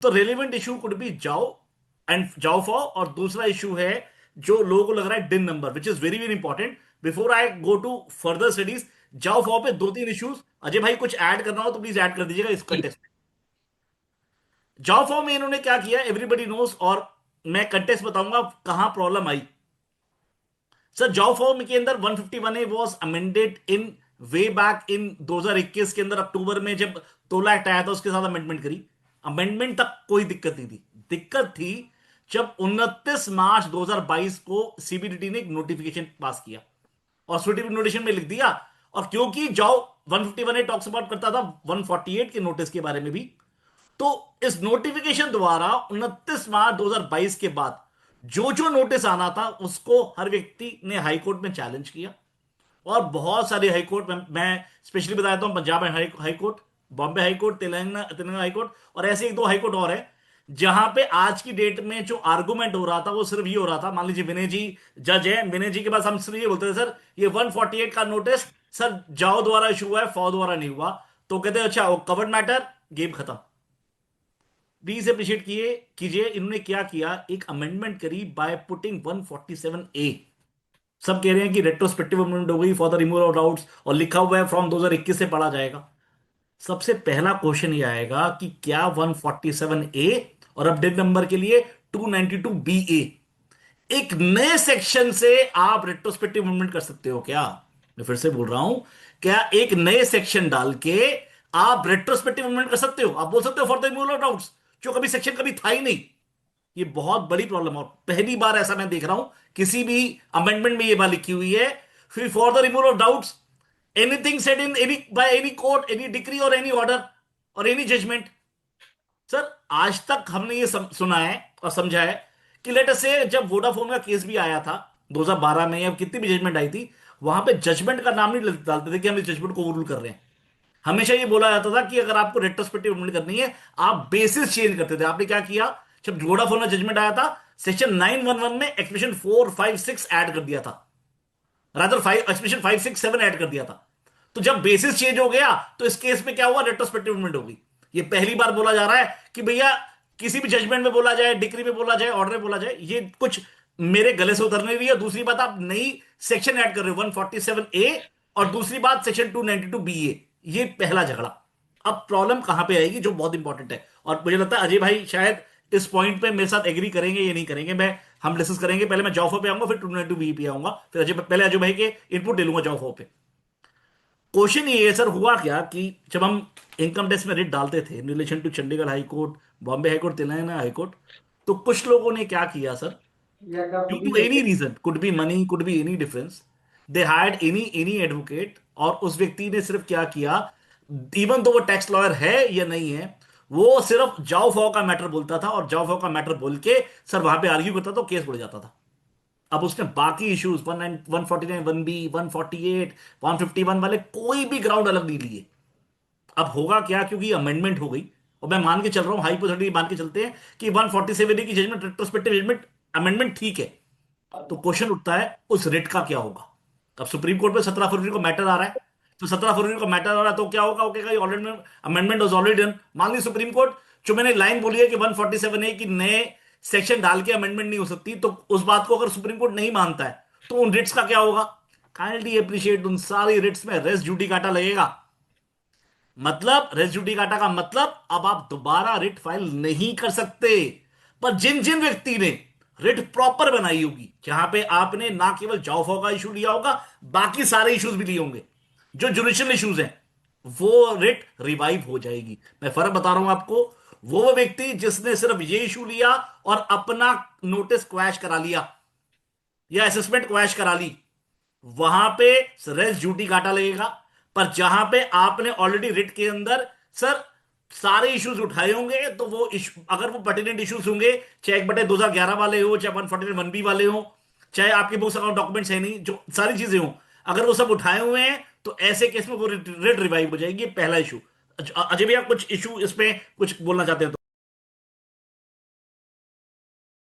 तो relevant issue could be जाओ and जाओ फॉर, और दूसरा इशू है जो लोगों को लग रहा है DIN number, which is very very important before I go to further studies. जाओ फॉर पे दो तीन इश्यूज, अजय भाई कुछ ऐड करना हो तो प्लीज ऐड कर दीजिएगा इस जी। कंटेस्ट में। जाओ फॉर में इन्होंने क्या किया एवरीबडी नोस, और मैं कंटेस्ट बताऊंगा कहां प्रॉब्लम आई। सर जॉब फॉर्म के अंदर 151A was amended in way back in 2021 के अंदर अक्टूबर में, जब 2 लाख एक्ट आया था उसके साथ अमेंडमेंट करी। अमेंडमेंट तक कोई दिक्कत नहीं थी, दिक्कत थी जब 29 मार्च 2022 को सीबीडीटी ने एक नोटिफिकेशन पास किया और सर्टिफिकेट नोटिफिकेशन में लिख दिया। और क्योंकि जॉब 151A टॉक्स अबाउट करता था 148 के नोटिस के बारे में भी, तो इस नोटिफिकेशन द्वारा 29 मार्च 2022 के बाद जो जो नोटिस आना था उसको हर व्यक्ति ने हाईकोर्ट में चैलेंज किया। और बहुत सारे हाईकोर्ट में, मैं स्पेशली बता देता हूं, Punjab high court, Bombay high court, Telangana Telangana high court, और ऐसे एक दो हाईकोर्ट और है जहां पे आज की डेट में जो आर्गुमेंट हो रहा था वो सिर्फ ये हो रहा था। मान लीजिए विनय जी जज है, विनय जी के पास हम सिर्फ ये बोलते थे सर ये 148 का नोटिस सर जाओ द्वारा इशू हुआ है, फॉ द्वारा नहीं हुआ। तो कहते हैं अच्छा वो कवर्ड मैटर, गेम खत्म। प्लीज अप्रिशिएट कीजिए इन्होंने क्या किया, एक अमेंडमेंट करी बाय पुटिंग 147A। सब कह रहे हैं कि रेट्रोस्पेक्टिव अमेंडमेंट हो गई for the removal of doubts, और लिखा हुआ है फ्रॉम 2021 से पढ़ा जाएगा। सबसे पहला क्वेश्चन ये आएगा कि क्या 147A और अपडेट नंबर के लिए 292BA, एक नए सेक्शन से आप रेट्रोस्पेक्टिव अमेंडमेंट कर सकते हो क्या? मैं फिर से बोल रहा हूं, क्या एक नए सेक्शन डाल के आप रेट्रोस्पेक्टिव अमेंडमेंट कर सकते हो? आप बोल सकते हो for the removal of doubts, जो कभी सेक्शन कभी था ही नहीं। ये बहुत बड़ी प्रॉब्लम है और पहली बार ऐसा मैं देख रहा हूं किसी भी अमेंडमेंट में ये बात लिखी हुई है, फिर for the removal of doubts anything said in any by any court, any decree और एनी ऑर्डर और एनी जजमेंट। सर आज तक हमने ये सुना है और समझा है कि लेट अस से जब वोडाफोन का केस भी आया था 2012 में, या कितनी भी जजमेंट आई थी, वहां पे जजमेंट का नाम नहीं डालते थे कि हम इस जजमेंट को ओवररूल कर रहे हैं। हमेशा ये बोला जाता था कि अगर आपको रेट्रोस्पेक्टिव अमेंडमेंट करनी है आप बेसिस चेंज करते थे। आपने क्या किया, जब वोडाफोन का जजमेंट आया था सेक्शन 911 में एक्सप्रेशन 4, 5, 6 ऐड कर दिया था, रादर 5 एक्सप्रेशन 5, 6, 7 ऐड कर दिया था। तो जब बेसिस चेंज हो गया तो इस केस में क्या हुआ, रेट्रोस्पेक्टिव अमेंडमेंट हो गई। ये पहली बार बोला जा रहा है कि भैया किसी भी जजमेंट में बोला जाए, डिक्री में बोला जाए, ऑर्डर में बोला जाए, ये कुछ मेरे गले से उतर नहीं रही है। दूसरी बात आप नई सेक्शन ऐड कर रहे हो 147A, और दूसरी बात सेक्शन 292BA, ये पहला झगड़ा। अब प्रॉब्लम कहां पे आएगी जो बहुत इंपॉर्टेंट है, और मुझे लगता है अजय भाई शायद इस पॉइंट पे मेरे साथ एग्री करेंगे ये नहीं करेंगे, मैं हम डिस्कस करेंगे। पहले मैं जॉफो पे आऊंगा, फिर 292BA पे आऊंगा, फिर अजय पहले अजय भाई के इनपुट ले लूंगा जॉफो पे। क्वेश्चन ये है सर, हुआ क्या कि जब हम इनकम टैक्स में रेट डालते थे in relation to Chandigarh high court, Bombay high court, Telangana high court, तो कुछ लोगों ने क्या किया sir, due to any reason, could be money, could be any difference, they hired any advocate, और उस व्यक्ति ने सिर्फ क्या किया, इवन तो वो टैक्स लॉयर है या नहीं है, वो सिर्फ जाओ फाओ का मैटर बोलता था, और जाओ फाओ का मैटर बोल के सर वहां पे आर्ग्यू करता तो केस बढ़ जाता था। अब उसने बाकी इश्यूज 149 1B 148 151 वाले कोई भी ग्राउंड अलग नहीं लिए। अब होगा क्या, क्योंकि अमेंडमेंट हो गई, और मैं मान के चल रहा हूं, हाइपोथेटिकली मान के चलते हैं कि 147 की जजमेंट रेट्रोस्पेक्टिव जजमेंट अमेंडमेंट ठीक है, तो क्वेश्चन उठता है उस रेट का क्या होगा। अब सुप्रीम कोर्ट में 17 फरवरी को मैटर आ रहा है, तो 17 फरवरी को मैटर आ रहा है तो क्या होगा, वो कहेगा already amendment was already done. मान ली सुप्रीम कोर्ट, जो मैंने लाइन बोली है कि 147A की नए सेक्शन डाल के अमेंडमेंट नहीं हो सकती, तो उस बात को अगर सुप्रीम कोर्ट नहीं मानता है तो उन रिट्स का क्या होगा। काइंडली अप्रिशिएट, उन सारी रिट्स में रेस जुडिकाटा लगेगा। मतलब रेस जुडिकाटा का मतलब अब आप दोबारा रिट फाइल नहीं कर सकते। पर जिन जिन व्यक्ति ने रिट प्रॉपर बनाई होगी, जहां पे आपने ना केवल जॉफो का इशू लिया होगा, बाकी सारे इश्यूज भी लिए होंगे जो जुडिशियल इश्यूज हैं, वो रिट रिवाइव हो जाएगी। मैं फर्क बता रहा हूं आपको, वो व्यक्ति जिसने सिर्फ ये इशू लिया और अपना नोटिस क्वैश करा लिया या असेसमेंट क्वैश करा ली, वहां पे रेस ड्यूटी काटा लगेगा। पर जहां पे आपने ऑलरेडी रिट के अंदर सर सारे इश्यूज उठाए होंगे, तो वो अगर वो पर्टिनेंट इश्यूज होंगे, चाहे 1/2011 वाले हो, चाहे 149 1B वाले हो, चाहे आपके बुक्स अकाउंट डॉक्यूमेंट्स है नहीं, जो सारी चीजें हो, अगर वो सब उठाए हुए हैं तो ऐसे केस में वो रिट रिवाइव हो जाएगी। पहला इशू। अजय भैया कुछ इशू इसमें कुछ बोलना चाहते हैं तो